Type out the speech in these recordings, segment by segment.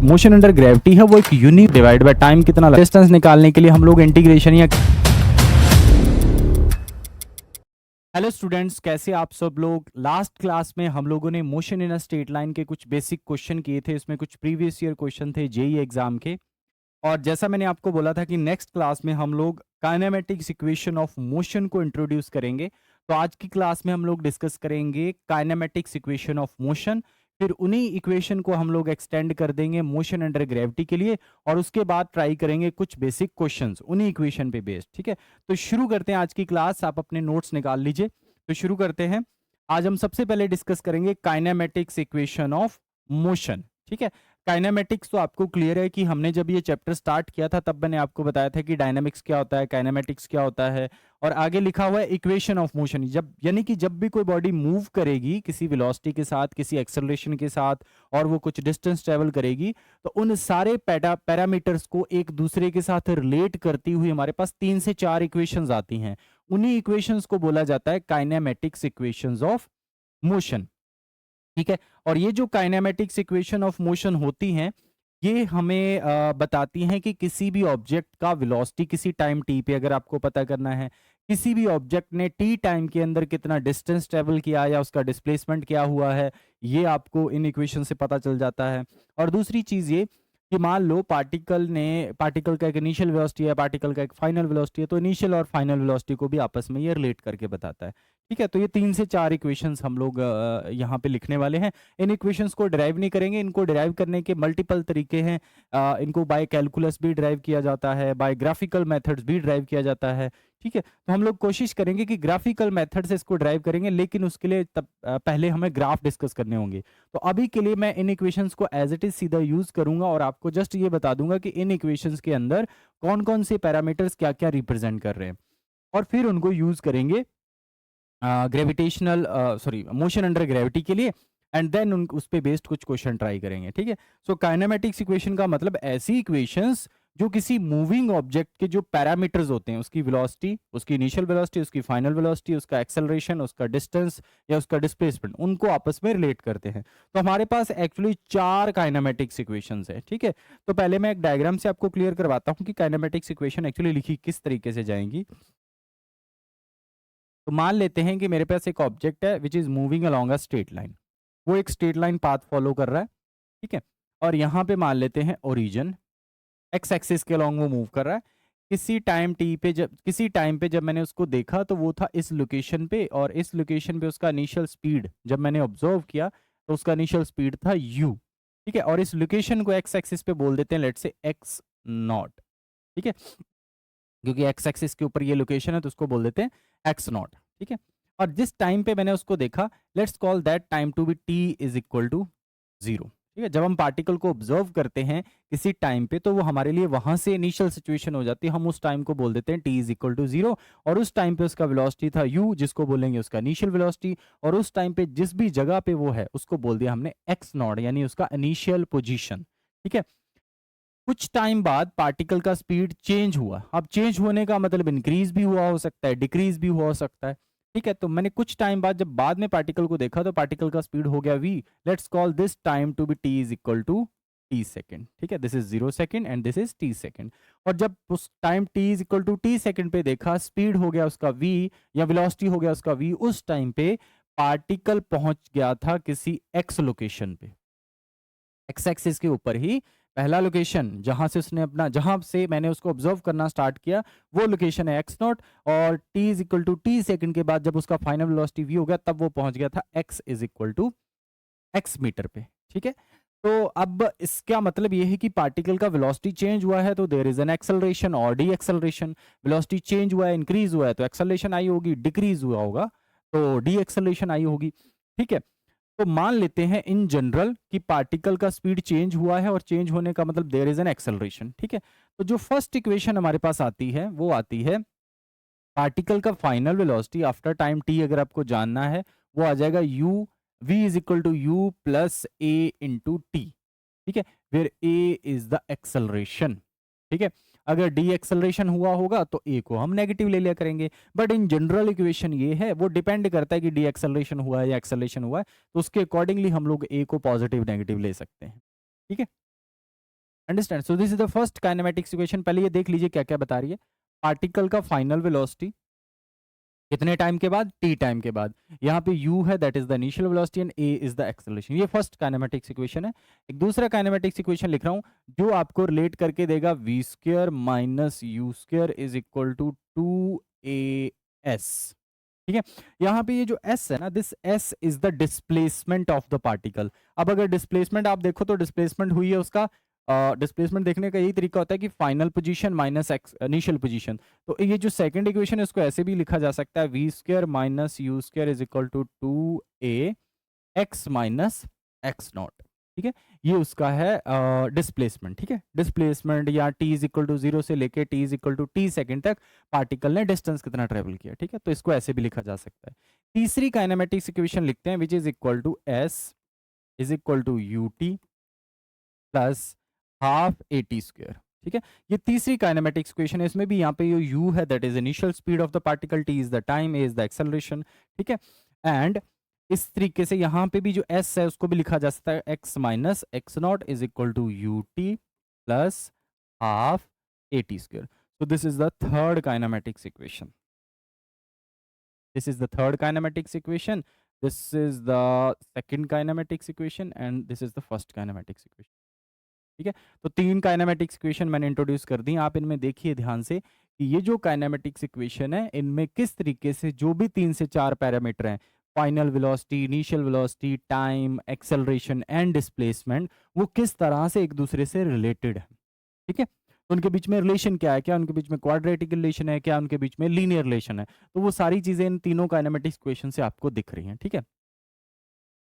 Motion under gravity है वो एक यूनिट डिवाइड बाय टाइम कितना डिस्टेंस निकालने के लिए हम लोग इंटीग्रेशन या हेलो स्टूडेंट्स, कैसे आप सब लोग। लास्ट क्लास में हम लोगों ने motion in a straight line के कुछ बेसिक क्वेश्चन किए थे। इसमें कुछ प्रीवियस ईयर क्वेश्चन थे जेईई एग्जाम के। और जैसा मैंने आपको बोला था कि नेक्स्ट क्लास में हम लोग काइनेमेटिक्स इक्वेशन ऑफ मोशन को इंट्रोड्यूस करेंगे। तो आज की क्लास में हम लोग डिस्कस करेंगे काइनेमेटिक्स इक्वेशन ऑफ मोशन। फिर उन्हीं इक्वेशन को हम लोग एक्सटेंड कर देंगे मोशन अंडर ग्रेविटी के लिए, और उसके बाद ट्राई करेंगे कुछ बेसिक क्वेश्चंस उन्हीं इक्वेशन पे बेस्ड। ठीक है, तो शुरू करते हैं आज की क्लास। आप अपने नोट्स निकाल लीजिए। तो शुरू करते हैं। आज हम सबसे पहले डिस्कस करेंगे काइनेमेटिक्स इक्वेशन ऑफ मोशन। ठीक है, काइनेमेटिक्स तो आपको क्लियर है कि हमने जब ये चैप्टर स्टार्ट किया था तब मैंने आपको बताया था कि डायनामिक्स क्या होता है, काइनेमेटिक्स क्या होता है, और आगे लिखा हुआ है इक्वेशन ऑफ मोशन। जब यानी कि जब भी कोई बॉडी मूव करेगी किसी वेलोसिटी के साथ, किसी एक्सेलरेशन के साथ, और वो कुछ डिस्टेंस ट्रेवल करेगी, तो उन सारे पैरामीटर्स को एक दूसरे के साथ रिलेट करती हुई हमारे पास 3 से 4 इक्वेशंस आती हैं। उन्हीं इक्वेशंस को बोला जाता है काइनेमेटिक्स इक्वेशंस ऑफ मोशन। ठीक है, और ये जो काइनेमेटिक्स इक्वेशन ऑफ मोशन होती हैं, ये हमें बताती हैं कि किसी भी ऑब्जेक्ट का वेलोसिटी किसी टाइम टी पे अगर आपको पता करना है, किसी भी ऑब्जेक्ट ने टी टाइम के अंदर कितना डिस्टेंस ट्रेवल किया या उसका डिस्प्लेसमेंट क्या हुआ है, ये आपको इन इक्वेशन से पता चल जाता है। और दूसरी चीज ये कि मान लो पार्टिकल का एक इनिशियल वेलोसिटी है, पार्टिकल का एक फाइनल वेलोसिटी है, तो इनिशियल और फाइनल वेलोसिटी को भी आपस में ये रिलेट करके बताता है। ठीक है, तो ये 3 से 4 इक्वेशंस हम लोग यहाँ पे लिखने वाले हैं। इन इक्वेशंस को डिराइव नहीं करेंगे, इनको डिराइव करने के मल्टीपल तरीके हैं। इनको बाय कैलकुलस भी डिराइव किया जाता है, बाय ग्राफिकल मेथड्स भी डिराइव किया जाता है। ठीक है, तो हम लोग कोशिश करेंगे कि ग्राफिकल मेथड से इसको ड्राइव करेंगे, लेकिन उसके लिए पहले हमें ग्राफ डिस्कस करने होंगे। तो अभी के लिए मैं इन इक्वेशंस को एज इट इज सीधा यूज करूंगा और आपको जस्ट ये बता दूंगा कि इन इक्वेशंस के अंदर कौन कौन से पैरामीटर्स क्या क्या रिप्रेजेंट कर रहे हैं, और फिर उनको यूज करेंगे ग्रेविटेशनल मोशन अंडर ग्रेविटी के लिए, एंड देन उस पे बेस्ड कुछ क्वेश्चन ट्राई करेंगे। ठीक है, सो काइनेमेटिक्स इक्वेशन का मतलब ऐसी इक्वेशंस जो किसी मूविंग ऑब्जेक्ट के जो पैरामीटर्स होते हैं, उसकी वेलोसिटी, उसकी इनिशियल वेलोसिटी, उसकी फाइनल वेलोसिटी, उसका एक्सेलरेशन, उसका डिस्टेंस या उसका डिस्प्लेसमेंट, उनको आपस में रिलेट करते हैं। तो हमारे पास एक्चुअली 4 काइनेमेटिक्स इक्वेशंस है। ठीक है, तो पहले मैं एक डायग्राम से आपको क्लियर करवाता हूं कि काइनेमेटिक्स इक्वेशन एक्चुअली लिखी किस तरीके से जाएंगी। तो मान लेते हैं कि मेरे पास एक ऑब्जेक्ट है which is moving along a straight line. वो एक स्ट्रेट लाइन पाथ फॉलो कर रहा है। ठीक है, और यहाँ पे मान लेते हैं ओरिजिन एक्स एक्सिस के अलोंग वो मूव कर रहा है। किसी टाइम पे जब मैंने उसको देखा तो वो था इस लोकेशन पे, और इस लोकेशन पे उसका इनिशियल स्पीड जब मैंने ऑब्जर्व किया तो उसका इनिशियल स्पीड था u। ठीक है, और इस लोकेशन को एक्स एक्सिस पे बोल देते हैं लेट्स से एक्स नॉट। ठीक है, क्योंकि एक्स एक्सिस के ऊपर ये लोकेशन है तो उसको बोल देते हैं एक्स नॉट। ठीक है, और जिस टाइम पे मैंने उसको देखा, let's call that time to be t is equal to 0। ठीक है, जब हम पार्टिकल को ऑब्जर्व करते हैं किसी टाइम पे तो वो हमारे लिए वहां से इनिशियल सिचुएशन हो जाती है, हम उस टाइम को बोल देते हैं टी इज इक्वल टू 0, और उस टाइम पे उसका वेलोसिटी था u, जिसको बोलेंगे उसका इनिशियल वेलोसिटी, और उस टाइम पे जिस भी जगह पे वो है उसको बोल दिया हमने एक्स नॉट, यानी उसका इनिशियल पोजीशन। ठीक है, कुछ टाइम बाद पार्टिकल का स्पीड चेंज हुआ। अब चेंज होने का मतलब इंक्रीज भी हुआ हो सकता है, डिक्रीज भी हुआ हो सकता है। ठीक है, तो मैंने कुछ टाइम बाद जब बाद में पार्टिकल को देखा तो पार्टिकल का स्पीड हो गया v। Let's call this time to be t is equal to t second. ठीक है, this is 0 second and this is t second. और जब उस time t is equal to t second पे देखा, स्पीड हो गया उसका v या वेलोसिटी हो गया उसका v, उस टाइम पे पार्टिकल पहुंच गया था किसी x लोकेशन पे, एक्स एक्सिस के ऊपर ही पहला लोकेशन जहां से मैंने उसको ऑब्जर्व करना स्टार्ट किया, वो लोकेशन है एक्स नॉट, और t is equal to t second के बाद जब उसका फाइनल वेलोसिटी v हो गया तब वो पहुंच गया था x is equal to x metre पे। ठीक है, तो अब इसका मतलब ये है कि पार्टिकल का वेलोसिटी चेंज हुआ है तो देयर इज एन एक्सेलरेशन और डी एक्सेलरेशन। वेलोसिटी चेंज हुआ है, इंक्रीज हुआ है तो एक्सेलरेशन आई होगी, डिक्रीज हुआ होगा तो डी एक्सेलरेशन आई होगी। ठीक है, तो मान लेते हैं इन जनरल कि पार्टिकल का स्पीड चेंज हुआ है, और चेंज होने का मतलब देयर इज एन एक्सेलरेशन। ठीक है, तो जो फर्स्ट इक्वेशन हमारे पास आती है वो आती है पार्टिकल का final velocity after time t, अगर आपको जानना है वो आ जाएगा u v is equal to u plus a into t. ठीक है, where a is the acceleration. ठीक है, अगर डी एक्सेलरेशन हुआ होगा तो a को हम नेगेटिव ले लिया करेंगे, बट इन जनरल इक्वेशन ये है, वो डिपेंड करता है कि डी एक्सेलरेशन हुआ है या एक्सेलरेशन हुआ है, तो उसके अकॉर्डिंगली हम लोग a को पॉजिटिव नेगेटिव ले सकते हैं। ठीक है, understand? So this is the first kinematics equation. पहले ये देख लीजिए क्या क्या बता रही है। पार्टिकल का फाइनल वेलोसिटी कितने टाइम के बाद, टी टाइम के बाद। यहाँ पे u है, that is the initial velocity, and a is the acceleration. ये फर्स्ट काइनेमेटिक्स इक्वेशन है। एक दूसरा काइनेमेटिक्स इक्वेशन लिख रहा हूँ जो आपको रिलेट करके देगा v square minus u square is equal to 2as। ठीक है, यहाँ पे ये जो s है ना, this s is the displacement of the particle. अब अगर डिस्प्लेसमेंट आप देखो तो डिस्प्लेसमेंट हुई है उसका, डिस्प्लेसमेंट देखने का यही तरीका होता है कि final position minus initial position. तो ये जो सेकंड इक्वेशन है उसको ऐसे भी लिखा जा सकता है, v square minus u square is equal to 2a x minus x nought. ठीक है, ये उसका है डिस्प्लेसमेंट। ठीक है, डिस्प्लेसमेंट या t इज इक्वल टू 0 से लेके t is equal to t second तक पार्टिकल ने डिस्टेंस कितना ट्रेवल किया। ठीक है, तो इसको ऐसे भी लिखा जा सकता है। तीसरी काइनेमेटिक्स इक्वेशन लिखते हैं which is equal to s is equal to ut plus half a t square. ठीक है, ये तीसरी काइनेमेटिक्स इक्वेशन है। इसमें भी यहाँ पे ये u है, that is initial speed of the particle, t is the time, a is the acceleration. ठीक है, एंड इस तरीके से यहाँ पे भी जो s है उसको भी लिखा जा सकता है x minus x nought is equal to u t plus half a t square. So this is the third kinematics equation. This is the third kinematics equation. This is the second kinematics equation and this is the first kinematics equation. ठीक है, तो तीन kinematics equation मैंने introduce कर दी। आप इनमें देखिए ध्यान से कि ये जो काइनेमेटिक्स इक्वेशन है इनमें किस तरीके से जो भी 3 से 4 पैरामीटर हैं, final velocity, initial velocity, time, acceleration and displacement, वो किस तरह से एक दूसरे से रिलेटेड है। ठीक है, तो उनके बीच में रिलेशन क्या है, क्या उनके बीच में क्वाड्रेटिक रिलेशन है, क्या उनके बीच में लीनियर रिलेशन है, तो वो सारी चीजें इन तीनों काइनेमेटिक्स इक्वेशन से आपको दिख रही हैं। ठीक है,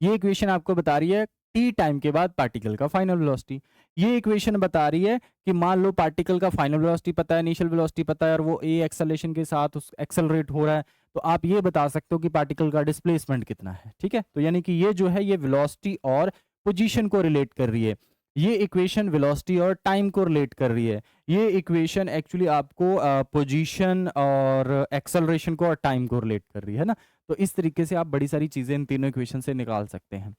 ये इक्वेशन आपको बता रही है टी टाइम के बाद पार्टिकल का फाइनल वेलोसिटी। ये इक्वेशन बता रही है कि मान लो पार्टिकल का फाइनल वेलोसिटी पता है, इनिशियल वेलोसिटी पता है, और वो ए एक्सेलरेशन के साथ उस एक्सेलरेट हो रहा है, तो आप ये बता सकते हो कि पार्टिकल का डिस्प्लेसमेंट कितना है। ठीक है, तो यानी कि ये जो है ये वेलोसिटी और पोजीशन को रिलेट कर रही है। ये इक्वेशन वेलोसिटी और टाइम को रिलेट कर रही है। ये इक्वेशन एक्चुअली आपको पोजीशन और एक्सेलरेशन को और टाइम को रिलेट कर रही है ना। तो इस तरीके से आप बड़ी सारी चीजें इन तीनों इक्वेशन से निकाल सकते हैं।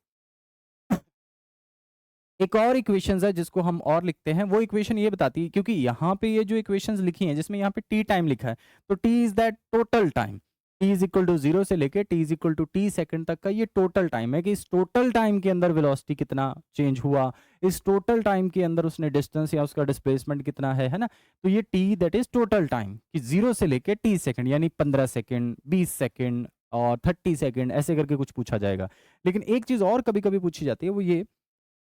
एक और इक्वेशन है जिसको हम और लिखते हैं, वो इक्वेशन ये बताती है, क्योंकि यहाँ पे ये जो इक्वेशंस लिखी हैं जिसमें यहाँ पे टी टाइम लिखा है, तो t is that total time, t is equal to 0 से लेके t is equal to t second तक का ये टोटल टाइम है कि इस टोटल टाइम के अंदर वेलोसिटी कितना चेंज हुआ, इस टोटल टाइम के अंदर उसने डिस्टेंस या उसका डिस्प्लेसमेंट कितना है ना। तो ये T that is total time कि 0 से लेके टी सेकंड, यानी 15 सेकंड, 20 सेकंड और 30 सेकंड ऐसे करके कुछ पूछा जाएगा। लेकिन एक चीज और कभी कभी पूछी जाती है, वो ये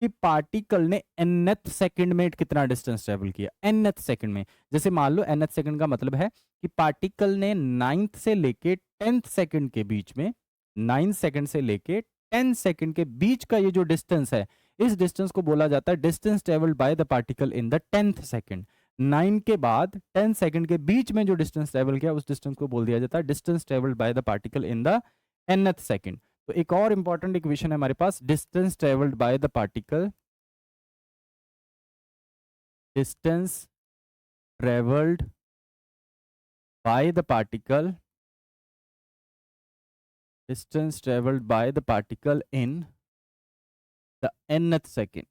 कि पार्टिकल ने nth सेकंड में कितना डिस्टेंस ट्रेवल किया। nth सेकंड में, जैसे मान लो nth सेकंड का मतलब है कि पार्टिकल ने 9th से लेके 10th सेकंड के बीच में, 9 सेकंड से लेके 10 सेकंड के बीच का ये जो डिस्टेंस है, इस डिस्टेंस को बोला जाता है distance travelled by the particle in the 10th second. 9 के बाद 10 सेकंड के बीच में जो डिस्टेंस ट्रेवल किया उस डिस्टेंस को बोल दिया जाता है distance travelled by the particle in the nth second. तो एक और इंपॉर्टेंट इक्वेशन है हमारे पास, distance travelled by the particle, distance travelled by the particle, distance travelled by the particle in the nth second,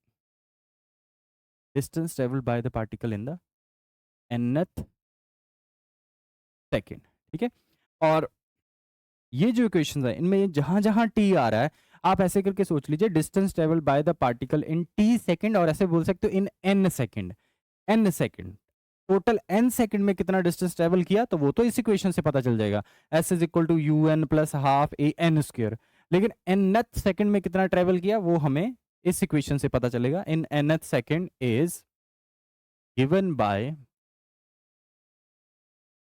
distance travelled by the particle in the nth second. ठीक है, और ये जो इक्वेशंस है इनमें जहां जहां टी आ रहा है, आप ऐसे करके सोच लीजिए distance travelled by the particle in t second, और ऐसे बोल सकते हो in n second. N second, total n second में कितना डिस्टेंस ट्रेवल किया, तो वो तो इस इक्वेशन से पता चल जाएगा, s is equal to u n plus half a n square. लेकिन nth सेकंड में कितना ट्रेवल किया वो हमें इस इक्वेशन से पता चलेगा, इन nth second is given by,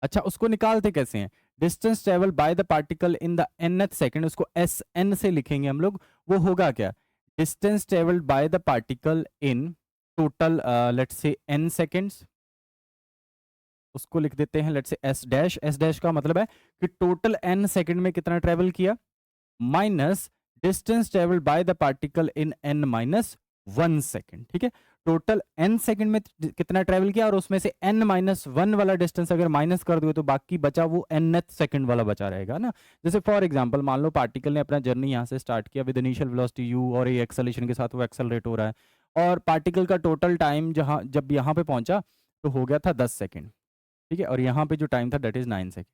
अच्छा उसको निकालते कैसे हैं, distance travel by the particle in the nth second, उसको एस एन से लिखेंगे हम लोग। वो होगा क्या, distance travelled by the particle in total let's say n seconds, उसको लिख देते हैं let's say S dash. S dash का मतलब है कि टोटल n सेकंड में कितना ट्रेवल किया, minus distance travelled by the particle in n minus 1 second. ठीक है, टोटल n सेकंड में कितना ट्रेवल किया और उसमें से n माइनस 1 वाला डिस्टेंस अगर माइनस कर दो तो बाकी बचा वो nth सेकंड वाला बचा रहेगा ना। जैसे फॉर एग्जांपल मान लो पार्टिकल ने अपना जर्नी यहाँ से स्टार्ट किया विद इनिशियल वेलोसिटी u और ये एक्सेलरेशन के साथ वो एक्सेलरेट हो रहा है, और पार्टिकल का टोटल टाइम जब यहाँ पे पहुंचा तो हो गया था 10 सेकंड, ठीक है, और यहाँ पे जो टाइम था दैट इज 9 सेकंड।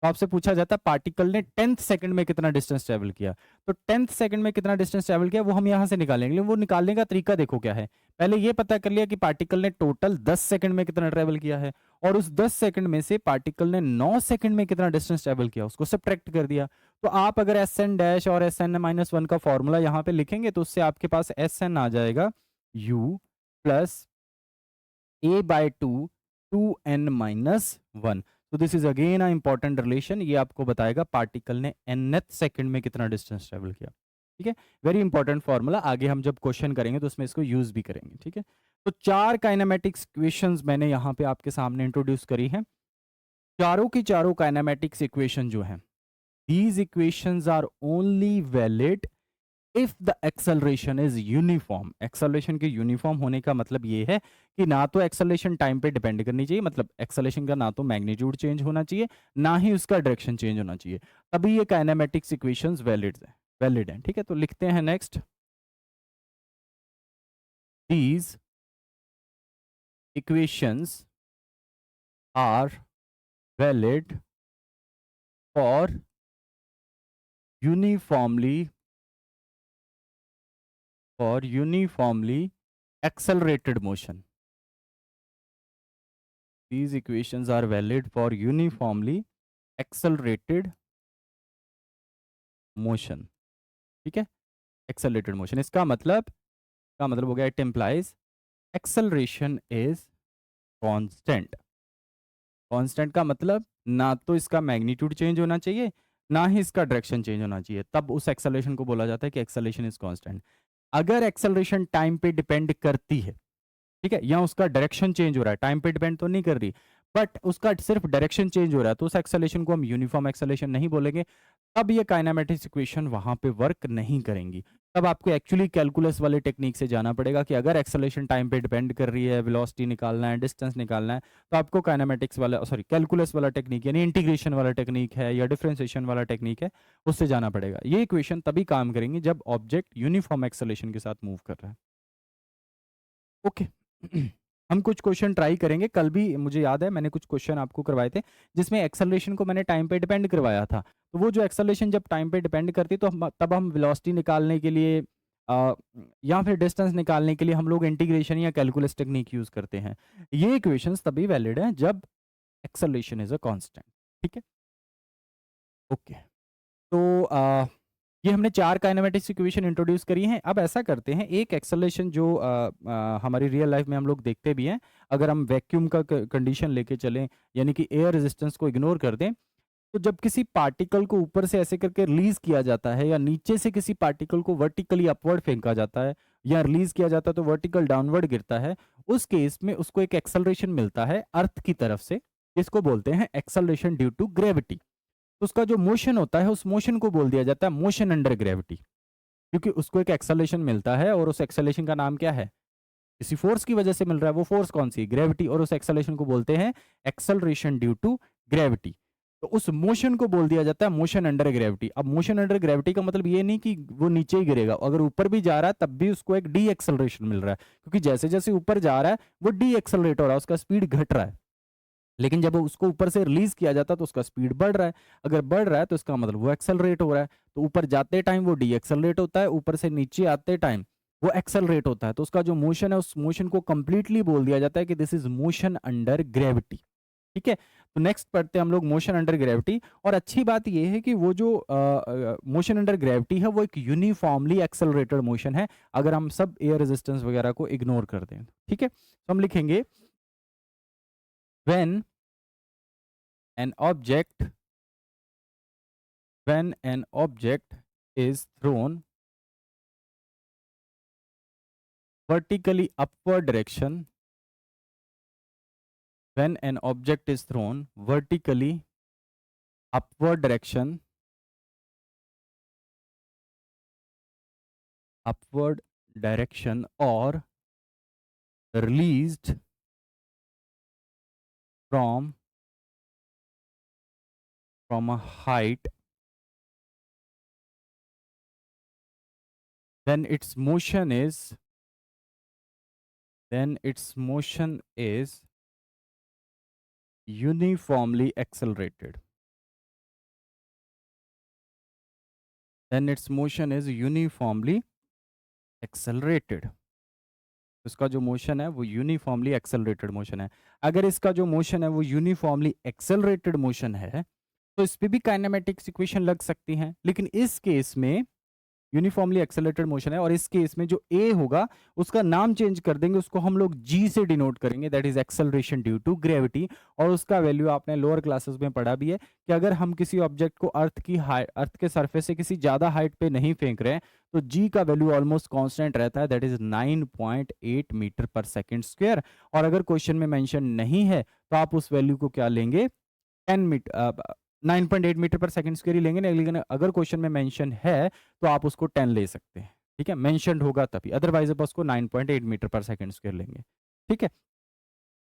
तो आपसे पूछा जाता है पार्टिकल ने 10th सेकंड में कितना डिस्टेंस ट्रेवल किया। तो 10th सेकंड में कितना डिस्टेंस ट्रेवल किया वो हम यहाँ से निकालेंगे, लेकिन वो निकालने का तरीका देखो क्या है। पहले ये पता कर लिया कि पार्टिकल ने टोटल 10 सेकंड में कितना ट्रेवल किया है, और उस 10 सेकंड में से पार्टिकल ने 9 सेकंड में कितना डिस्टेंस ट्रेवल किया उसको सब्ट्रैक्ट कर दिया। तो आप अगर एस एन डैश और एस एन माइनस वन का फॉर्मूला यहाँ पे लिखेंगे तो उससे आपके पास एस एन आ जाएगा you plus a by 2 2n minus 1। तो this is again a important relation, ये आपको बताएगा पार्टिकल ने nth सेकंड में कितना डिस्टेंस ट्रेवल किया। ठीक है, वेरी इंपॉर्टेंट फॉर्मूला, आगे हम जब क्वेश्चन करेंगे तो उसमें इसको यूज भी करेंगे। ठीक है, तो चार काइनेमेटिक्स इक्वेशंस मैंने यहाँ पे आपके सामने इंट्रोड्यूस करी हैं। चारों की चारों काइनेमेटिक्स इक्वेशन जो हैं, these equations are only valid if the acceleration is uniform. Acceleration के यूनिफॉर्म होने का मतलब ये है कि ना तो एक्सेलरेशन टाइम पे डिपेंड करनी चाहिए, मतलब एक्सेलरेशन का ना तो मैग्नीट्यूड चेंज होना चाहिए ना ही उसका डायरेक्शन चेंज होना चाहिए, तभी ये काइनेमेटिक्स इक्वेशंस वैलिड हैं। ठीक है, तो लिखते हैं next, these equations are valid for uniformly accelerated motion. These equations are valid for uniformly accelerated motion. ठीक है, accelerated motion इसका मतलब हो गया it implies acceleration is constant. constant का मतलब ना तो इसका मैग्नीट्यूड चेंज होना चाहिए ना ही इसका डायरेक्शन चेंज होना चाहिए, तब उस एक्सेलरेशन को बोला जाता है कि एक्सेलरेशन इज कांस्टेंट। अगर एक्सेलरेशन टाइम पे डिपेंड करती है, ठीक है, या उसका डायरेक्शन चेंज हो रहा है, टाइम पे डिपेंड तो नहीं कर रही, बट उसका सिर्फ डायरेक्शन चेंज हो रहा है, तो उस एक्सेलेरेशन को हम यूनिफॉर्म एक्सेलेरेशन नहीं बोलेंगे, तब ये काइनेमेटिक्स इक्वेशन वहां पे वर्क नहीं करेंगी। तब आपको एक्चुअली कैलकुलस वाले टेक्निक से जाना पड़ेगा कि अगर एक्सेलेरेशन टाइम पे डिपेंड कर रही है, वेलोसिटी निकालना है, डिस्टेंस निकालना है, तो आपको काइनेमेटिक्स वाला कैलकुलस वाला टेक्निक यानी इंटीग्रेशन वाला टेक्निक है या डिफरेंशिएशन वाला टेक्निक है, उससे जाना पड़ेगा। ये इक्वेशन तभी काम करेंगी जब ऑब्जेक्ट यूनिफॉर्म एक्सेलेरेशन के साथ मूव कर रहा है। ओके हम कुछ क्वेश्चन ट्राई करेंगे, कल भी मुझे याद है मैंने कुछ क्वेश्चन आपको करवाए थे जिसमें एक्सेलरेशन को मैंने टाइम पे डिपेंड करवाया था। तो वो जो एक्सेलरेशन जब टाइम पे डिपेंड करती तो तब हम वेलोसिटी निकालने के लिए आ, या फिर डिस्टेंस निकालने के लिए हम लोग इंटीग्रेशन या कैलकुलस टेक्निक यूज करते हैं। ये इक्वेशंस तभी वैलिड हैं जब एक्सेलरेशन इज अ कांस्टेंट। ठीक है, ओके, तो ये हमने चार काइनेमेटिक्स इक्वेशन इंट्रोड्यूस करी हैं। अब ऐसा करते हैं, एक एक्सेलरेशन जो हमारी रियल लाइफ में हम लोग देखते भी हैं, अगर हम वैक्यूम का कंडीशन लेके चलें यानी कि एयर रेजिस्टेंस को इग्नोर कर दें, तो जब किसी पार्टिकल को ऊपर से ऐसे करके रिलीज किया जाता है या नीचे से किसी पार्टिकल को वर्टिकली अपवर्ड फेंका जाता है या रिलीज किया जाता है तो वर्टिकल डाउनवर्ड गिरता है, उस केस में उसको एक एक्सेलरेशन मिलता है अर्थ की तरफ से, जिसको बोलते हैं एक्सेलरेशन ड्यू टू ग्रेविटी। तो उसका जो मोशन होता है उस मोशन को बोल दिया जाता है मोशन अंडर ग्रेविटी, क्योंकि उसको एक एक्सेलरेशन मिलता है और उस एक्सेलरेशन का नाम क्या है, किसी फोर्स की वजह से मिल रहा है, वो फोर्स कौन सी, ग्रेविटी, और उस एक्सेलरेशन को बोलते हैं एक्सेलरेशन ड्यू टू ग्रेविटी। तो उस मोशन को बोल दिया जाता है मोशन अंडर ग्रेविटी। अब मोशन अंडर ग्रेविटी का मतलब ये नहीं कि वो नीचे ही गिरेगा, अगर ऊपर भी जा रहा है तब भी उसको एक डी एक्सेलरेशन मिल रहा है, क्योंकि जैसे जैसे ऊपर जा रहा है वो डी एक्सेलरेट हो रहा है, उसका स्पीड घट रहा है। लेकिन जब उसको ऊपर से रिलीज किया जाता है तो उसका स्पीड बढ़ रहा है, अगर बढ़ रहा है तो इसका मतलब वो एक्सेलरेट हो रहा है। तो ऊपर जाते टाइम वो डी एक्सेलरेट होता है, ऊपर से नीचे आते टाइम वो एक्सेलरेट होता है। तो उसका जो मोशन है उस मोशन को कंप्लीटली बोल दिया जाता है कि this is motion under gravity. ठीक है, तो नेक्स्ट पढ़ते हैं हम लोग मोशन अंडर ग्रेविटी। और अच्छी बात यह है कि वो जो मोशन अंडर ग्रेविटी है वो एक यूनिफॉर्मली एक्सेलरेटेड मोशन है, अगर हम सब एयर रेजिस्टेंस वगैरह को इग्नोर कर दें। ठीक है, तो हम लिखेंगे when an object when an object is thrown vertically upward direction, when an object is thrown vertically upward direction, or released from a height, then its motion is then its motion is uniformly accelerated. Then its motion is uniformly accelerated. इसका जो motion है वो uniformly accelerated motion है। अगर इसका जो motion है वो यूनिफॉर्मली एक्सेलरेटेड मोशन है तो इस पे भी काइनेमेटिक्स इक्वेशन लग सकती हैं, लेकिन इस केस में यूनिफॉर्मली एक्सेलरेटेड मोशन है और इस केस में जो ए होगा उसका नाम चेंज कर देंगे, उसको हम लोग जी से डिनोट करेंगे, that is acceleration due to gravity. और उसका वैल्यू आपने लोअर क्लासेस में पढ़ा भी है कि अगर हम किसी ऑब्जेक्ट को अर्थ के सरफेस से किसी ज्यादा हाइट पे नहीं फेंक रहे हैं तो जी का वैल्यू ऑलमोस्ट कांस्टेंट रहता है, that is 9.8 metre per second square. और अगर क्वेश्चन में मेंशन नहीं है तो आप उस वैल्यू को क्या लेंगे, 9.8 मीटर पर सेकंड स्क्वायर ही लेंगे ना, लेकिन अगर क्वेश्चन में मेंशन है तो आप उसको 10 ले सकते हैं। ठीक है, मेंशनड होगा तभी, अदरवाइज आप उसको 9.8 मीटर पर सेकंड स्क्वायर लेंगे। ठीक है,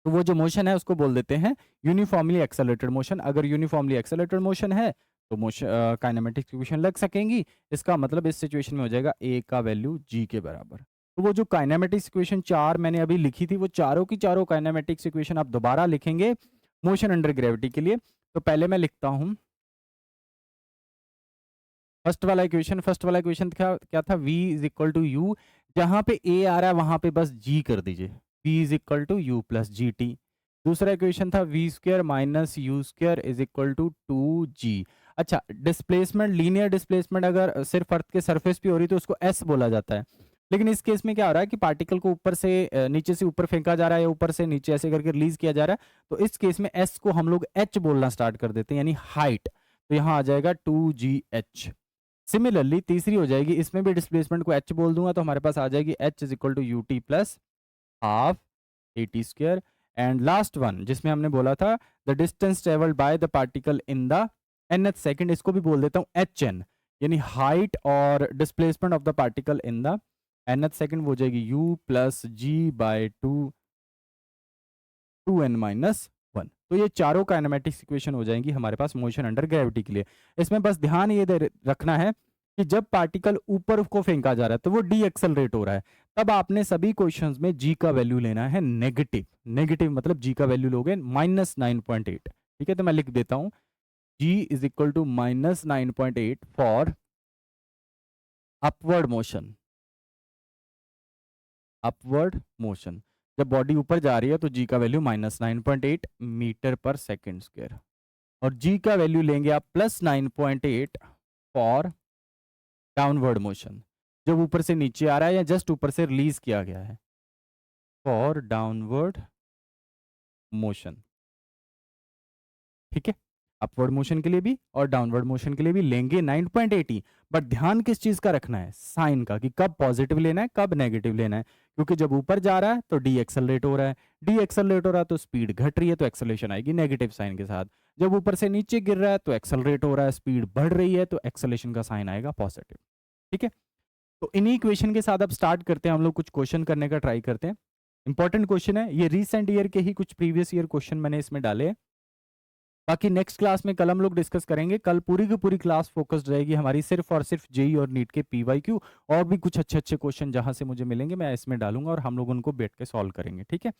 तो वो जो मोशन है उसको बोल देते हैं यूनिफॉर्मली एक्सेलरेटेड मोशन। अगर यूनिफॉर्मली एक्सेलरेटेड मोशन है तो मोशन काइनेमेटिक्स इक्वेशन लग सकेंगी। इसका मतलब इस सिचुएशन में हो जाएगा ए का वैल्यू जी के बराबर। तो वो जो काइनेमेटिक्स इक्वेशन 4 मैंने अभी लिखी थी वो चारों की चारों काइनेमेटिक्स इक्वेशन आप दोबारा लिखेंगे मोशन अंडर ग्रेविटी के लिए। तो पहले मैं लिखता हूं फर्स्ट वाला इक्वेशन क्या था, v is equal to u, जहां पे a आ रहा है वहां पे बस g कर दीजिए, v is equal to u plus g t. दूसरा इक्वेशन था v square minus u square is equal to 2g। अच्छा, डिस्प्लेसमेंट, लीनियर डिस्प्लेसमेंट अगर सिर्फ अर्थ के सरफेस पे हो रही तो उसको s बोला जाता है, लेकिन इस केस में क्या हो रहा है कि पार्टिकल को ऊपर से नीचे से ऊपर फेंका जा रहा है या ऊपर से नीचे ऐसे करके रिलीज किया जा रहा है, तो इस केस में s को हम लोग h बोलना स्टार्ट कर देते हैं, यानी हाइट। तो यहाँ आ जाएगा 2gh। सिमिलरली तीसरी हो जाएगी, इसमें भी डिस्प्लेसमेंट को h बोल दूंगा तो हमारे पास आ जाएगी h is equal to u t plus half a t square. And last one जिसमें हमने बोला था the distance travelled by the particle in the nth second, इसको भी बोल देता हूँ एच एन, यानी हाइट और displacement of the particle in the nth second वो हो जाएगी u plus g by 2n minus 1। तो ये चारों काइनेमेटिक्स इक्वेशन हो जाएंगी हमारे पास मोशन अंडर ग्रेविटी के लिए। इसमें बस ध्यान ये रखना है कि जब पार्टिकल ऊपर को फेंका जा रहा है तो वो डी एक्सेलरेट हो रहा है, तब आपने सभी क्वेश्चंस में जी का वैल्यू लेना है नेगेटिव। नेगेटिव मतलब जी का वैल्यू लोगे -9.8। ठीक है, तो मैं लिख देता हूं जी is equal to -9.8 for upward motion. Upward motion जब बॉडी ऊपर जा रही है तो जी का value -9.8 metre per second square, और जी का वैल्यू लेंगे आप +9.8 फॉर डाउनवर्ड मोशन, जब ऊपर से नीचे आ रहा है या जस्ट ऊपर से रिलीज किया गया है, फॉर डाउनवर्ड मोशन। ठीक है, अपवर्ड मोशन के लिए भी और डाउनवर्ड मोशन के लिए भी लेंगे 9.80, बट ध्यान किस चीज का रखना है, साइन का, कि कब पॉजिटिव लेना है कब नेगेटिव लेना है। क्योंकि जब ऊपर जा रहा है तो डी एक्सेलरेट हो रहा है, डी एक्सेलरेट हो रहा है तो स्पीड घट रही है तो एक्सेलरेशन आएगी नेगेटिव साइन के साथ। जब ऊपर से नीचे गिर रहा है तो एक्सेलरेट हो रहा है, स्पीड बढ़ रही है तो एक्सेलरेशन का साइन आएगा पॉजिटिव। ठीक है, तो इन्हीं इक्वेशन के साथ अब स्टार्ट करते हैं, हम लोग कुछ क्वेश्चन करने का ट्राई करते हैं। इंपॉर्टेंट क्वेश्चन है ये, रीसेंट ईयर के ही कुछ प्रीवियस ईयर क्वेश्चन मैंने इसमें डाले हैं। बाकी नेक्स्ट क्लास में कल हम लोग डिस्कस करेंगे। कल पूरी की पूरी क्लास फोकस्ड रहेगी हमारी सिर्फ और सिर्फ जेई और नीट के पीवाईक्यू, और भी कुछ अच्छे अच्छे क्वेश्चन जहां से मुझे मिलेंगे मैं इसमें डालूंगा और हम लोग उनको बैठ के सॉल्व करेंगे। ठीक है,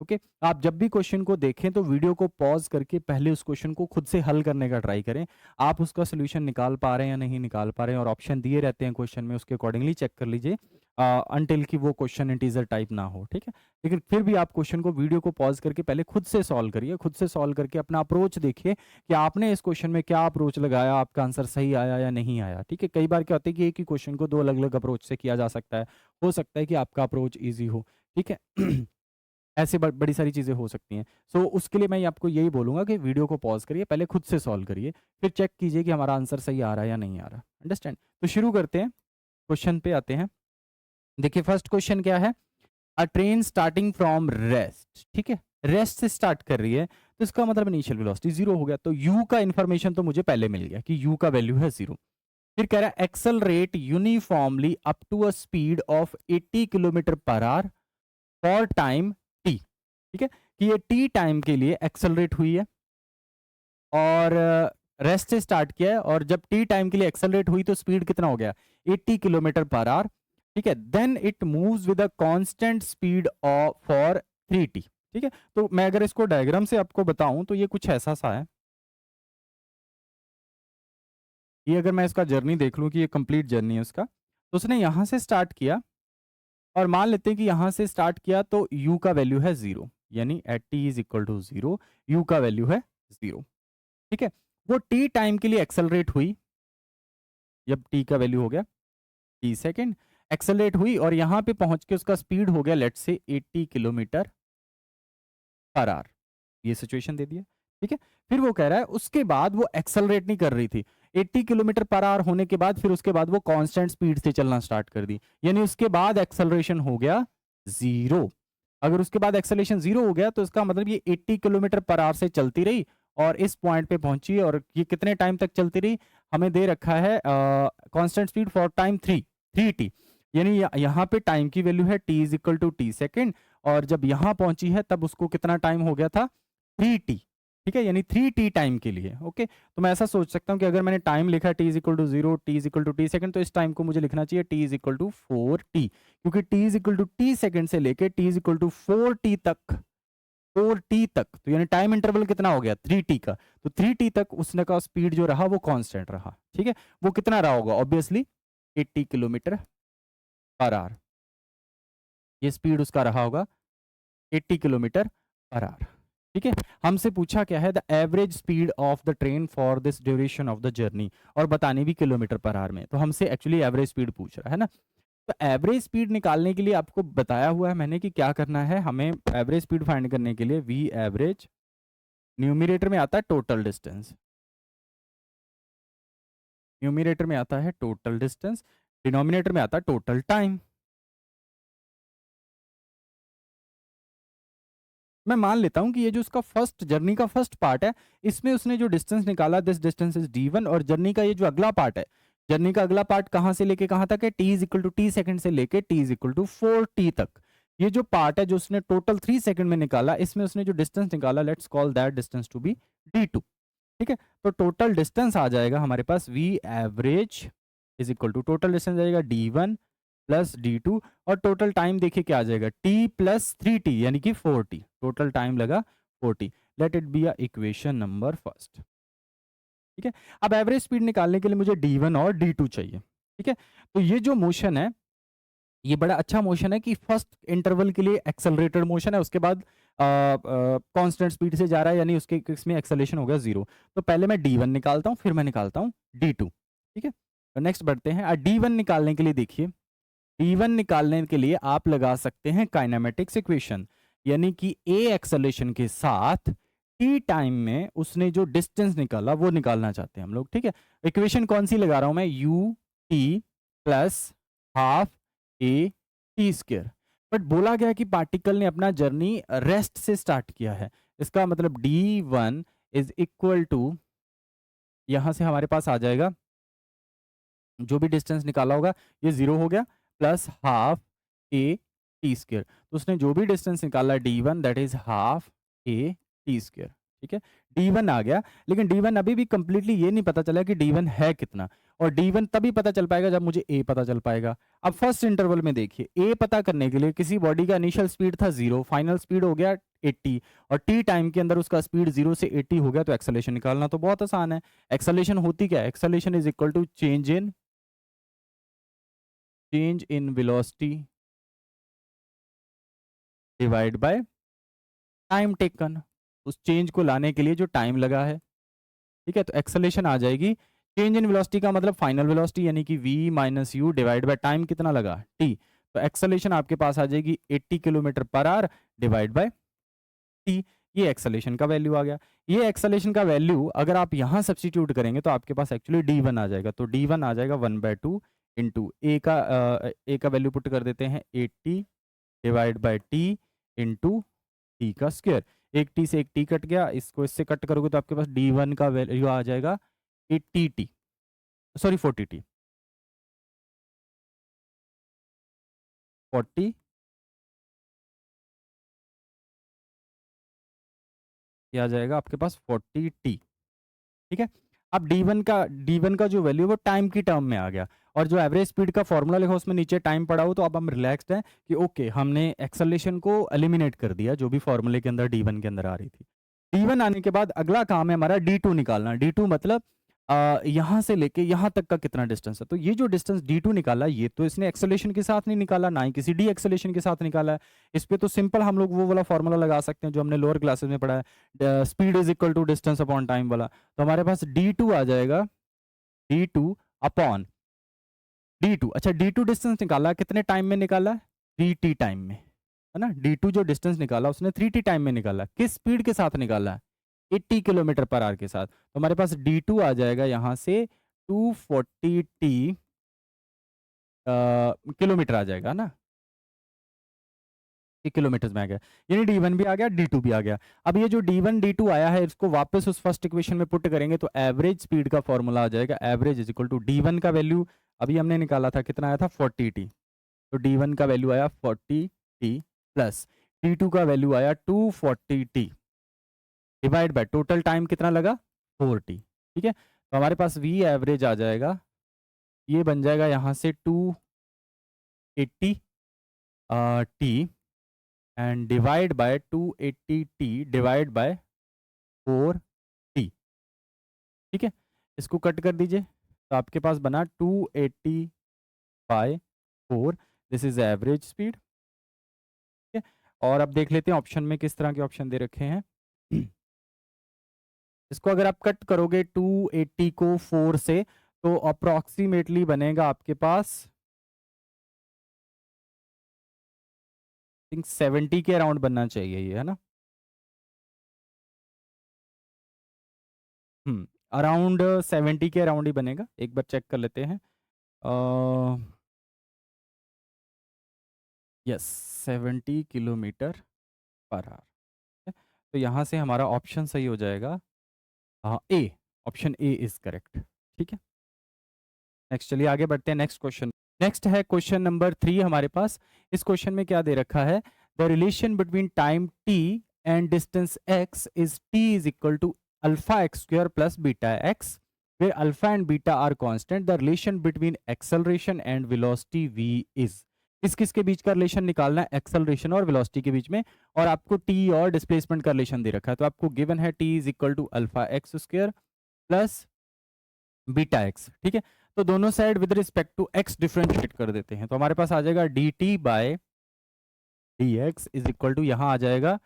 ओके। आप जब भी क्वेश्चन को देखें तो वीडियो को पॉज करके पहले उस क्वेश्चन को खुद से हल करने का ट्राई करें, आप उसका सोल्यूशन निकाल पा रहे हैं या नहीं निकाल पा रहे हैं, और ऑप्शन दिए रहते हैं क्वेश्चन में, उसके अकॉर्डिंगली चेक कर लीजिए अनटिल कि वो क्वेश्चन इंटीजर टाइप ना हो। ठीक है, लेकिन फिर भी आप क्वेश्चन को वीडियो को पॉज करके पहले खुद से सॉल्व करिए, खुद से सॉल्व करके अपना अप्रोच देखिए कि आपने इस क्वेश्चन में क्या अप्रोच लगाया, आपका आंसर सही आया या नहीं आया। ठीक है, कई बार क्या होता है कि एक ही क्वेश्चन को दो अलग अलग अप्रोच से किया जा सकता है, हो सकता है कि आपका अप्रोच ईजी हो। ठीक है ऐसे बड़ी सारी चीज़ें हो सकती हैं। सो उसके लिए मैं आपको यही बोलूँगा कि वीडियो को पॉज करिए, पहले खुद से सॉल्व करिए, फिर चेक कीजिए कि हमारा आंसर सही आ रहा है या नहीं आ रहा। अंडरस्टैंड? तो शुरू करते हैं, क्वेश्चन पे आते हैं। देखिए फर्स्ट क्वेश्चन क्या है, अ ट्रेन स्टार्टिंग फ्रॉम रेस्ट। ठीक है, रेस्ट से स्टार्ट कर रही है तो इसका मतलब इनिशियल वेलोसिटी 0 हो गया, तो u का इन्फॉर्मेशन तो मुझे पहले मिल गया कि u का वैल्यू है 0। फिर कह रहा है accelerate uniformly up to a speed of 80 kilometre per hour for time t। ठीक है, कि ये t टाइम के लिए एक्सेलरेट हुई है और रेस्ट से स्टार्ट किया है, और जब t टाइम के लिए एक्सेलरेट हुई तो स्पीड कितना हो गया 80 किलोमीटर पर आवर। ठीक है, then it moves with a constant speed of for 3t। ठीक है, तो मैं अगर इसको डायग्राम से आपको बताऊं तो ये कुछ ऐसा सा है। ये अगर मैं इसका जर्नी देख लूं कि ये कंप्लीट जर्नी है उसका, तो उसने यहां से स्टार्ट किया और मान लेते हैं कि यहां से स्टार्ट किया तो u का वैल्यू है 0, यानी at t is equal to 0 u का वैल्यू है 0। ठीक है, वो t टाइम के लिए एक्सेलरेट हुई, जब t का वैल्यू हो गया t सेकेंड, एक्सेलरेट हुई और यहां पे पहुंच के उसका स्पीड हो गया लेट से 80 किलोमीटर पर आवर। ये सिचुएशन दे दिया। ठीक है, फिर वो कह रहा है उसके बाद वो एक्सेलरेट नहीं कर रही थी, 80 किलोमीटर पर आवर होने के बाद फिर उसके बाद वो कांस्टेंट स्पीड से चलना स्टार्ट कर दी, यानी उसके बाद एक्सेलरेशन हो गया 0। अगर उसके बाद एक्सेलरेशन 0 हो गया तो इसका मतलब ये 80 किलोमीटर पर आवर से चलती रही और इस पॉइंट पे पहुंची, और ये कितने टाइम तक चलती रही, हमें दे रखा है constant speed for time 3t, यानी यहाँ पे टाइम की वैल्यू है t is equal to t second, और जब यहां पहुंची है तब उसको कितना टाइम हो गया था, 3t। ठीक है, यानी 3t टाइम के लिए। ओके, तो मैं ऐसा सोच सकता हूं कि अगर मैंने टाइम लिखा t is equal to 0, t is equal to t second, तो इस टाइम को मुझे लिखना चाहिए t is equal to 4t, क्योंकि t is equal to t second से लेके t is equal to 4t तक, 4t तक, तो यानी टाइम इंटरवल कितना हो गया 3t का, तो 3t तक उसने का स्पीड जो रहा वो कांस्टेंट रहा। ठीक है, वो कितना रहा होगा, ऑब्वियसली 80 किलोमीटर पर आवर, ये स्पीड उसका रहा होगा 80 किलोमीटर पर आवर। ठीक है, हमसे पूछा क्या है, the average speed of the train for this duration of the journey, और बताने भी किलोमीटर पर आवर में, तो हमसे एक्चुअली एवरेज स्पीड पूछ रहा है ना। तो एवरेज स्पीड निकालने के लिए आपको बताया हुआ है मैंने कि क्या करना है, हमें एवरेज स्पीड फाइंड करने के लिए वी एवरेज, न्यूमिरेटर में आता है टोटल डिस्टेंस, न्यूमिरेटर में आता है टोटल डिस्टेंस, डिनोमिनेटर में आता है टोटल टाइम। मैं मान लेता हूं कि ये जो उसका फर्स्ट जर्नी का फर्स्ट पार्ट है, इसमें उसने जो डिस्टेंस निकाला, दिस डिस्टेंस इज d1, और जर्नी का ये जो अगला पार्ट है, जर्नी का अगला पार्ट कहां से लेके कहां तक है, t is equal to t second से लेके t is equal to 4t तक। ये जो पार्ट है जो उसने टोटल 3 सेकंड में निकाला, इसमें उसने जो डिस्टेंस निकाला, let's call that distance to be d2। ठीक है, तो टोटल डिस्टेंस आ जाएगा हमारे पास v average is equal to, total distance आएगा d1 प्लस d2, और टोटल टाइम देखिए क्या आ जाएगा, t प्लस 3t यानी कि 4t, टोटल टाइम लगा 4t। Let it be a equation number first. ठीक है, अब एवरेज स्पीड निकालने के लिए मुझे d1 और d2 चाहिए। ठीक है, तो ये जो मोशन है ये बड़ा अच्छा मोशन है कि फर्स्ट इंटरवल के लिए एक्सेलरेटेड मोशन है, उसके बाद कांस्टेंट स्पीड से जा रहा है, यानी उसके इसमें एक्सेलरेशन हो गया 0। तो पहले मैं d1 निकालता हूँ, फिर मैं निकालता हूँ d2। ठीक है, तो नेक्स्ट बढ़ते हैं। d1 निकालने के लिए देखिए, d1 निकालने के लिए आप लगा सकते हैं काइनेमेटिक्स इक्वेशन, यानी कि a एक्सेलरेशन के साथ t टाइम में उसने जो डिस्टेंस निकाला वो निकालना चाहते हैं हम लोग। ठीक है, इक्वेशन कौन सी लगा रहा हूं मैं, u t plus half a t square. But बोला गया कि पार्टिकल ने अपना जर्नी रेस्ट से स्टार्ट किया है, इसका मतलब d1 इज इक्वल टू, यहां से हमारे पास आ जाएगा जो भी डिस्टेंस निकाला होगा ये 0 हो गया, plus half a T square, तो उसने जो भी डिस्टेंस निकाला d1 that is half a T square. ठीक है, d1 आ गया, लेकिन d1 अभी भी कंप्लीटली ये नहीं पता चला कि d1 है कितना, और d1 तभी पता चल पाएगा जब मुझे a पता चल पाएगा। अब फर्स्ट इंटरवल में देखिए, a पता करने के लिए किसी बॉडी का इनिशियल स्पीड था 0, फाइनल स्पीड हो गया 80, और t टाइम के अंदर उसका स्पीड 0 से 80 हो गया, तो एक्सेलरेशन निकालना तो बहुत आसान है। एक्सेलरेशन होती क्या है, acceleration is equal to change in velocity divide by time taken, उस चेंज को लाने के लिए जो टाइम लगा है। ठीक है, तो एक्सेलरेशन आ जाएगी, चेंज इन वेलोसिटी का मतलब फाइनल वेलोसिटी यानी कि v minus you divide by time कितना लगा t, तो एक्सेलरेशन आपके पास आ जाएगी 80 kilometre per our divide by t। ये एक्सेलरेशन का वैल्यू आ गया। ये एक्सेलरेशन का वैल्यू अगर आप यहाँ सब्सटीट्यूट करेंगे तो आपके पास एक्चुअली d1 आ जाएगा, तो d1 आ जाएगा 1/2 इंटू ए का वैल्यू पुट कर देते हैं 80 divide by T into T का स्क्वायर। एक टी से एक टी कट गया, इसको इससे कट करोगे तो आपके पास d1 का वैल्यू आ जाएगा 80t, सॉरी 40t, 40, ये आ जाएगा आपके पास 40t। ठीक है, अब d1 का जो वैल्यू वो टाइम की टर्म में आ गया, और जो एवरेज स्पीड का फॉर्मूला लिखा उसमें नीचे टाइम पड़ा हो, तो अब हम रिलैक्स्ड हैं कि ओके हमने एक्सेलरेशन को एलिमिनेट कर दिया जो भी फॉर्मूले के अंदर d1 के अंदर आ रही थी। d1 आने के बाद अगला काम है हमारा d2 निकालना। d2 मतलब यहाँ से लेके यहाँ तक का कितना डिस्टेंस है। तो ये जो डिस्टेंस d2 निकाला, ये तो इसने एक्सेलरेशन के साथ नहीं निकाला, ना ही किसी डी एक्सेलरेशन के साथ निकाला है। इस पे तो सिंपल हम लोग वो वाला फॉर्मूला लगा सकते हैं जो हमने लोअर क्लासेस में पढ़ा है, speed is equal to distance upon time वाला। तो हमारे पास d2 आ जाएगा, d2 अपॉन d2। अच्छा, d2 डिस्टेंस निकाला कितने टाइम में निकाला? 3t टाइम में, है ना। d2 जो डिस्टेंस निकाला उसने 3t टाइम में निकाला। किस स्पीड के साथ निकाला? 80 किलोमीटर पर आवर के साथ। तो हमारे पास d2 आ जाएगा यहाँ से 240t किलोमीटर आ जाएगा ना, किलोमीटर में आ गया, यानी d1 भी आ गया, d2 भी आ गया। अब ये जो d1 d2 आया है इसको वापस उस फर्स्ट इक्वेशन में पुट करेंगे तो एवरेज स्पीड का फॉर्मूला आ जाएगा, average is equal to d1 का वैल्यू अभी हमने निकाला था, कितना आया था 40t। तो d1 का वैल्यू आया 40t प्लस d2 का वैल्यू आया 240t divide by total time कितना लगा 4t। ठीक है, तो हमारे पास v एवरेज आ जाएगा, ये बन जाएगा यहाँ से 280 t and divide by 280t divide by 4t। ठीक है, इसको कट कर दीजिए तो आपके पास बना 280 by 4, this is average speed. ठीक है, और अब देख लेते हैं ऑप्शन में किस तरह के ऑप्शन दे रखे हैं। इसको अगर आप कट करोगे 280 को 4 से तो अप्रोक्सीमेटली बनेगा आपके पास 70 के अराउंड बनना चाहिए ये, है ना। अराउंड 70 के अराउंड ही बनेगा, एक बार चेक कर लेते हैं। Yes, 70 kilometre per our. तो यहाँ से हमारा ऑप्शन सही हो जाएगा ए, ऑप्शन ए इज करेक्ट। ठीक है, नेक्स्ट चलिए आगे बढ़ते हैं नेक्स्ट क्वेश्चन। नेक्स्ट है क्वेश्चन नंबर 3 हमारे पास। इस क्वेश्चन में क्या दे रखा है, the relation between time t and distance x is t is equal to alpha x square plus beta x, where alpha and beta are constant. The relation between acceleration and velocity v is, किस किस के बीच का relation निकालना है, acceleration और velocity के बीच में, और आपको t और डिस्प्लेसमेंट का रिलेशन दे रखा है। तो आपको गिवन है t is equal to alpha x square plus beta x. ठीक है, तो दोनों side with respect to x differentiate कर देते हैं। तो हमारे पास आ जाएगा dt by d x is equal to, यहाँ आ जाएगा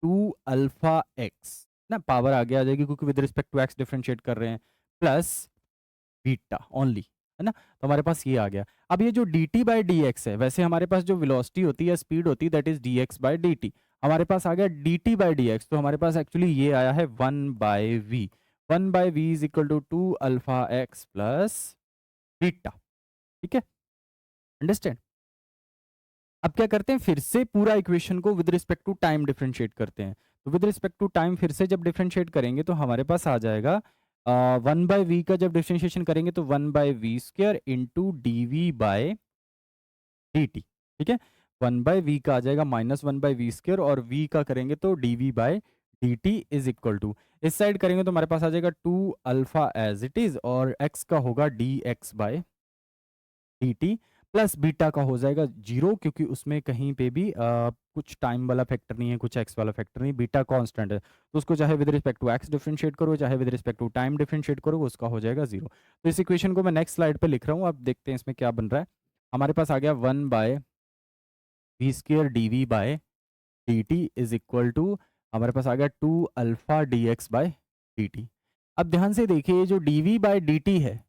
2 अल्फा एक्स ना, पावर आगे आ जाएगी क्योंकि with respect to x differentiate कर रहे हैं, प्लस बीटा ओनली, है ना। तो हमारे पास ये आ गया। अब ये जो dt बाई डी एक्स है, वैसे हमारे पास जो वेलोसिटी होती है, स्पीड होती है, that is dx by dt। हमारे पास आ गया dt बाई डी एक्स, तो हमारे पास एक्चुअली ये आया है 1 by v. 1 by v is equal to 2 alpha x plus beta. ठीक है, अंडरस्टैंड। अब क्या करते हैं, फिर से पूरा इक्वेशन को with respect to time differentiate करते हैं। तो विद रिस्पेक्ट टू टाइम फिर से जब डिफरेंशिएट करेंगे तो हमारे पास आ जाएगा 1 बाई वी का जब डिफरेंशिएशन करेंगे तो 1 by v square into d v by d t. ठीक है, 1 बाई वी का आ जाएगा -1 बाई वी स्क्वायर, और v का करेंगे तो d v by d t is equal to, इस साइड करेंगे तो हमारे पास आ जाएगा 2 अल्फा एज इट इज, और x का होगा d x by d t, plus beta का हो जाएगा 0 क्योंकि उसमें कहीं पे भी कुछ टाइम वाला फैक्टर नहीं है, कुछ x वाला फैक्टर नहीं, बीटा कांस्टेंट है। तो उसको चाहे with respect to x differentiate करो, चाहे with respect to time differentiate करो, उसका हो जाएगा 0। तो इस इक्वेशन को मैं नेक्स्ट स्लाइड पे लिख रहा हूँ, अब देखते हैं इसमें क्या बन रहा है। हमारे पास आ गया 1 by v square d v by d t is equal to, हमारे पास आ गया 2 alpha d x by d t. अब ध्यान से देखिए, जो d v by d t है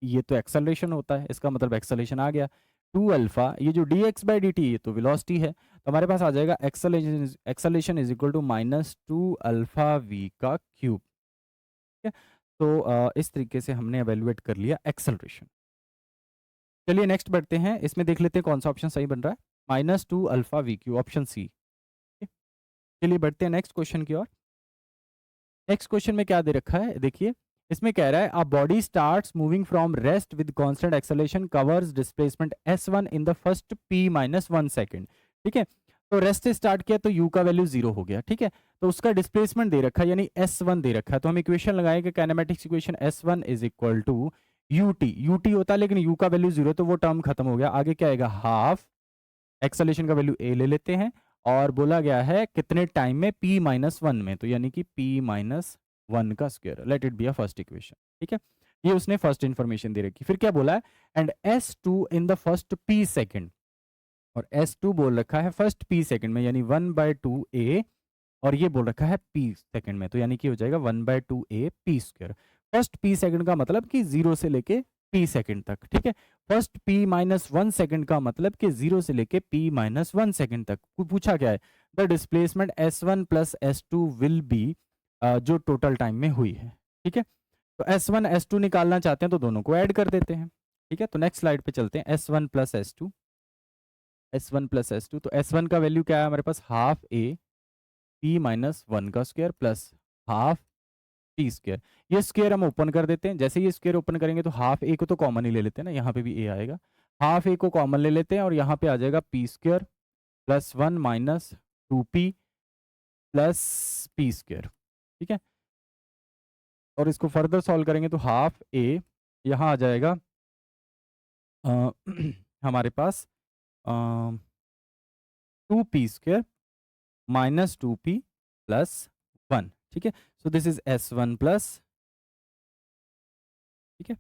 ये तो एक्सेलरेशन होता है, इसका मतलब एक्सेलरेशन आ गया 2 अल्फा, ये जो d x by d t ये तो वेलोसिटी है। तो हमारे पास आ जाएगा acceleration is equal to -2 alpha v का क्यूब। ठीक है, तो इस तरीके से हमने एवेल्युएट कर लिया एक्सेलरेशन। चलिए नेक्स्ट बढ़ते हैं, इसमें देख लेते हैं कौन सा ऑप्शन सही बन रहा है, -2 alpha v q, option C. चलिए बढ़ते हैं नेक्स्ट क्वेश्चन की ओर। नेक्स्ट क्वेश्चन में क्या दे रखा है, देखिए इसमें कह रहा है a body starts moving from rest with constant acceleration covers displacement s1 in the first p-1 second. ठीक है, तो रेस्ट से स्टार्ट किया तो u का वैल्यू 0 हो गया। ठीक है, तो उसका डिस्प्लेसमेंट दे रखा है यानी s1 दे रखा है, तो हम इक्वेशन लगाएंगे kinematics equation s1 is equal to u t होता है, लेकिन यू का वैल्यू 0 तो वो टर्म खत्म हो गया। आगे क्या आएगा, हाफ एक्सेलरेशन का वैल्यू ए ले लेते हैं, और बोला गया है कितने टाइम में, p-1 में, तो यानी कि p-1 का square, let it be a first equation. ठीक है, ये उसने फर्स्ट इंफॉर्मेशन दे रखी। फिर क्या बोला है, and s2 in the first p second, और s2 बोल रखा है फर्स्ट p सेकेंड में, यानी 1/2a, और ये बोल रखा है p सेकेंड में, तो यानी कि हो जाएगा 1/2a p square. First p second का मतलब कि 0 से लेके p सेकेंड तक। ठीक है, फर्स्ट p-1 सेकेंड का मतलब कि 0 से लेके p-1 सेकेंड तक। पूछा क्या है, the displacement s1 plus s2 will be, जो टोटल टाइम में हुई है। ठीक है, तो s1 s2 निकालना चाहते हैं तो दोनों को ऐड कर देते हैं। ठीक है, तो नेक्स्ट स्लाइड पे चलते हैं, s1 plus s2, s1 plus s2, तो s1 का वैल्यू क्या है हमारे पास, हाफ a p-1 का square plus half T square. ये स्क्वायर हम ओपन कर देते हैं, जैसे ये स्क्वायर ओपन करेंगे तो हाफ ए को तो कॉमन ही ले लेते हैं ना, यहाँ पे भी ए आएगा, हाफ ए को कॉमन ले लेते हैं, और यहाँ पे आ जाएगा P square plus 1 minus 2p plus P square. ठीक है, और इसको फर्दर सॉल्व करेंगे तो हाफ ए यहाँ आ जाएगा हमारे पास 2p square minus 2p plus 1। ठीक है, सो दिस इज s1 प्लस, ठीक है,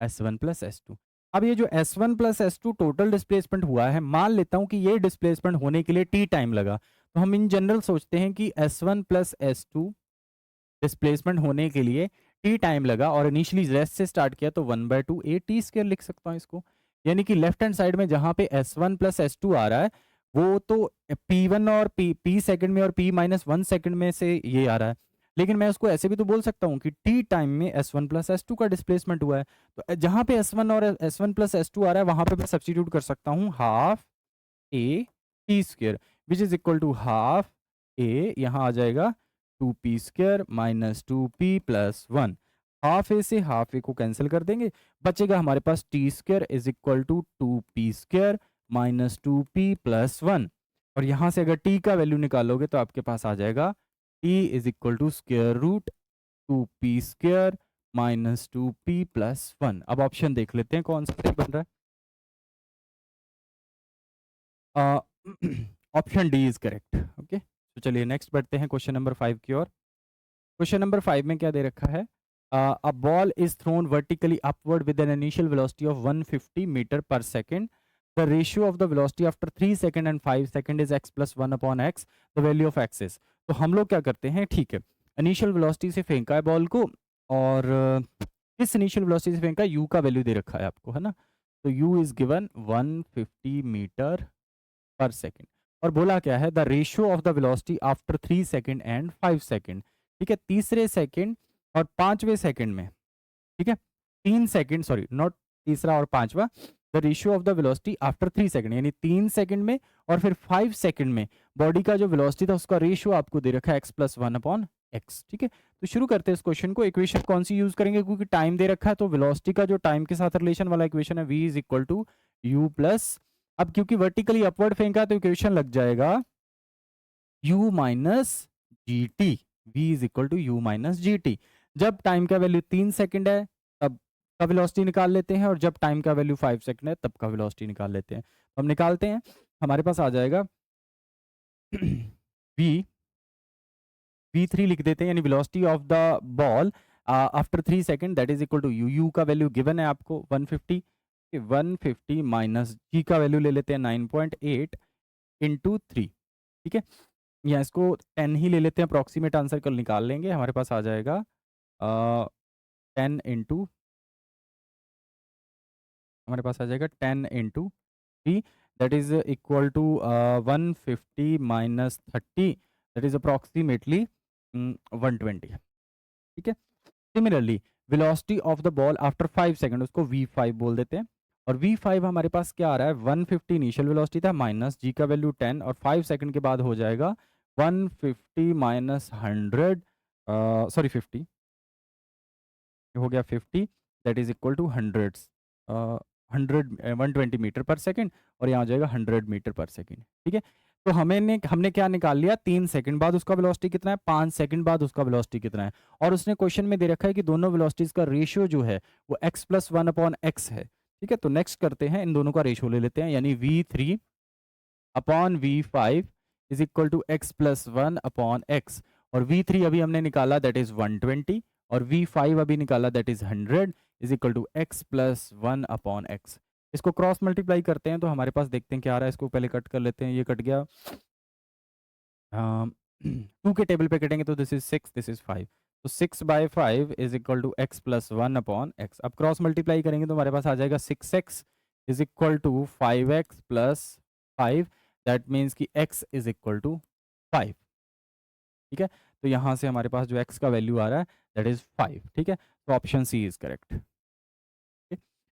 S1 प्लस S2। अब ये जो S1 plus S2 total displacement हुआ है, मान लेता हूं कि ये डिस्प्लेसमेंट होने के लिए t टाइम लगा, तो हम इन जनरल सोचते हैं कि S1 प्लस S2 डिस्प्लेसमेंट होने के लिए t टाइम लगा, और इनिशियली रेस्ट से स्टार्ट किया, तो 1/2a t स्क्वायर लिख सकता हूं इसको। यानी कि लेफ्ट हैंड साइड में जहां पे S1 प्लस S2 आ रहा है, वो तो p1 और p सेकंड में और p-1 सेकंड में से ये आ रहा है, लेकिन मैं उसको ऐसे भी तो बोल सकता हूँ कि t टाइम में S1 प्लस S2 का डिस्प्लेसमेंट हुआ है, तो जहां पे S1 और S1 प्लस S2 आ रहा है, वहां पे मैं सब्स्टिट्यूट कर सकता हूँ half a t square, which is equal to half a, यहाँ आ जाएगा 2p square minus 2p plus 1। Half a से हाफ ए को कैंसिल कर देंगे, बचेगा हमारे पास t square is equal to 2p square minus 2p plus 1। और यहाँ से अगर t का वैल्यू निकालोगे तो आपके पास आ जाएगा t is equal to square root 2p square minus 2p plus 1। अब ऑप्शन देख लेते हैं कौन सा सही बन रहा है। Option D is correct. Okay, तो चलिए नेक्स्ट बढ़ते हैं क्वेश्चन नंबर 5 की ओर। क्वेश्चन नंबर 5 में क्या दे रखा है, a ball is thrown vertically upward with an initial velocity of 150 metre per second, the ratio of the velocity after 3 second and 5 second is x plus 1 upon x, the value of x is. तो हम लोग क्या करते हैं, ठीक है, initial velocity से फेंका है बॉल को, और इस इनिशियल वेलोसिटी से फेंका, u का वैल्यू दे रखा है आपको, है ना, तो u is given 150 metre per second, और बोला क्या है, the ratio of the velocity after 3 second and 5 second. ठीक है, तीसरे सेकेंड और पांचवें सेकेंड में, ठीक है, 3 सेकेंड, सॉरी नॉट तीसरा और पांचवा, the ratio of the velocity after 3 second, यानी 3 सेकेंड में और फिर 5 सेकेंड में बॉडी का जो वेलोसिटी था उसका रेशियो आपको दे रखा है x प्लस 1 अपॉन एक्स। ठीक है, तो शुरू करते हैं इस क्वेश्चन को। इक्वेशन कौन सी यूज करेंगे, क्योंकि टाइम दे रखा है, तो वेलोसिटी का जो टाइम के साथ रिलेशन वाला इक्वेशन है v is equal to u plus, अब क्योंकि वर्टिकली अपवर्ड फेंका तो इक्वेशन लग जाएगा u minus g t, v is equal to u minus g t. जब टाइम का वैल्यू 3 सेकंड है तब का वेलोसिटी निकाल लेते हैं, और जब टाइम का वैल्यू 5 सेकंड है तब का वेलोसिटी निकाल लेते हैं। तो हम निकालते हैं, हमारे पास आ जाएगा v v3 लिख देते हैं, यानी velocity of the ball after 3 second, that is equal to u का वैल्यू गिवन है आपको 150, 150 माइनस g का वैल्यू ले लेते हैं 9.8 इंटू 3। ठीक है, या इसको 10 ही ले लेते हैं, अप्रॉक्सीमेट आंसर कल निकाल लेंगे, हमारे पास आ जाएगा 10 इंटू, हमारे पास आ जाएगा 10 into 3, that is equal to 150 minus 30, that is approximately 120। ठीक है, similarly velocity of the ball after 5 second, उसको v5 बोल देते हैं, और v5 हमारे पास क्या आ रहा है, 150 इनिशियल वेलोसिटी था, माइनस g का वैल्यू 10, और 5 सेकंड के बाद हो जाएगा 150 माइनस 100, सॉरी 50, हो गया 50, that is equal to 100, 120 metre per second, और यहाँ आ जाएगा 100 मीटर पर सेकंड। ठीक है, तो हमने क्या निकाल लिया, 3 सेकंड बाद उसका वेलोसिटी कितना है, 5 सेकंड बाद उसका वेलोसिटी कितना है, और उसने क्वेश्चन में दे रखा है कि दोनों वेलोसिटीज का रेशियो जो है वो x प्लस 1 अपॉन एक्स है। ठीक है, तो नेक्स्ट करते हैं, इन दोनों का रेशियो ले लेते हैं, यानी v3 upon v5 is equal to x plus 1 upon x, और v3 अभी हमने निकाला दैट इज 120, और v5 अभी निकाला that is 100 is equal to x plus 1 upon x. इसको क्रॉस मल्टीप्लाई करते हैं तो हमारे पास देखते हैं क्या आ रहा है, इसको पहले कट कर लेते हैं, ये कट गया, 2 के टेबल पे कटेंगे तो दिस इज 6, दिस इज 5, तो 6/5 is equal to x plus 1 upon x. अब क्रॉस मल्टीप्लाई करेंगे तो हमारे पास आ जाएगा 6x is equal to 5x plus 5, that means कि x इज इक्वल टू 5। ठीक है, तो यहाँ से हमारे पास जो x का वैल्यू आ रहा है दैट इज 5। ठीक है, तो ऑप्शन सी इज करेक्ट।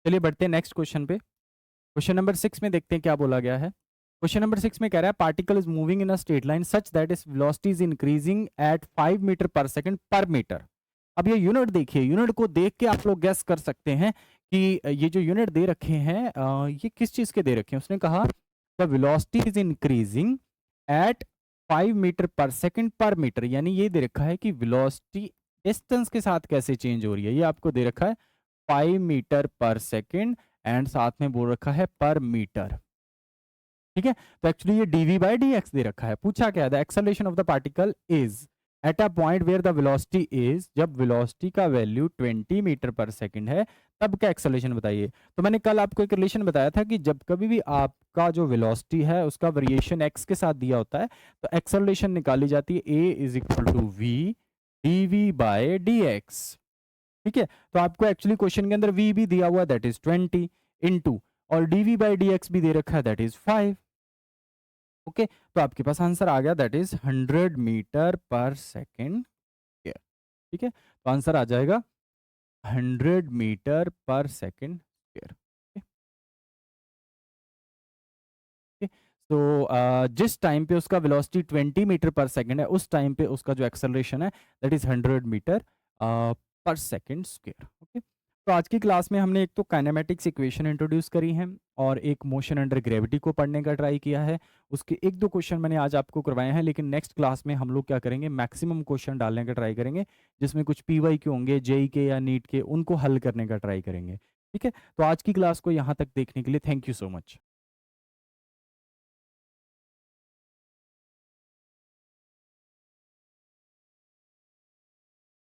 चलिए बढ़ते हैं नेक्स्ट क्वेश्चन पे। क्वेश्चन नंबर 6 में देखते हैं क्या बोला गया है। क्वेश्चन नंबर 6 में कह रहा है particle is moving in a straight line such that it's velocity is increasing at 5 metre per second per metre. अब ये यूनिट देखिए, यूनिट को देख के आप लोग गेस कर सकते हैं कि ये जो यूनिट दे रखे हैं ये किस चीज के दे रखे हैं। उसने कहा the velocity is increasing at 5 metre per second per metre, यानी ये दे रखा है कि वेलोसिटी डिस्टेंस के साथ कैसे चेंज हो रही है, ये आपको दे रखा है 5 मीटर पर सेकंड एंड साथ में बोल रखा है पर मीटर। ठीक है, तो एक्चुअली ये dv बाय dx दे रखा है। पूछा क्या है, the acceleration of the particle is at a point where the velocity is, जब वेलोसिटी का वैल्यू 20 मीटर पर सेकंड है तब क्या एक्सेलरेशन बताइए। तो मैंने कल आपको एक रिलेशन बताया था कि जब कभी भी आपका जो वेलोसिटी है उसका वेरिएशन x के साथ दिया होता है तो एक्सेलरेशन निकाली जाती है a is equal to v dv by dx। ठीक है, तो आपको एक्चुअली क्वेश्चन के अंदर v भी दिया हुआ है दैट इज 20 इनटू, और dv बाय dx भी दे रखा है दैट इज 5। ओके, तो आपके पास आंसर आ गया that is 100 metre per second square. ठीक है, तो आंसर आ जाएगा 100 मीटर पर सेकेंड स्क्वायर। तो जिस टाइम पे उसका वेलोसिटी 20 मीटर पर सेकेंड है उस टाइम पे उसका जो एक्सेलरेशन है that is 100 metre per second square. Okay, तो आज की क्लास में हमने एक तो काइनेमेटिक्स इक्वेशन इंट्रोड्यूस करी है और एक मोशन अंडर ग्रेविटी को पढ़ने का ट्राई किया है। उसके एक दो क्वेश्चन मैंने आज आपको करवाए हैं, लेकिन नेक्स्ट क्लास में हम लोग क्या करेंगे, मैक्सिमम क्वेश्चन डालने का ट्राई करेंगे, जिसमें कुछ पीवाई के होंगे, जेई के या नीट के, उनको हल करने का ट्राई करेंगे। ठीक है, तो आज की क्लास को यहाँ तक देखने के लिए थैंक यू सो मच।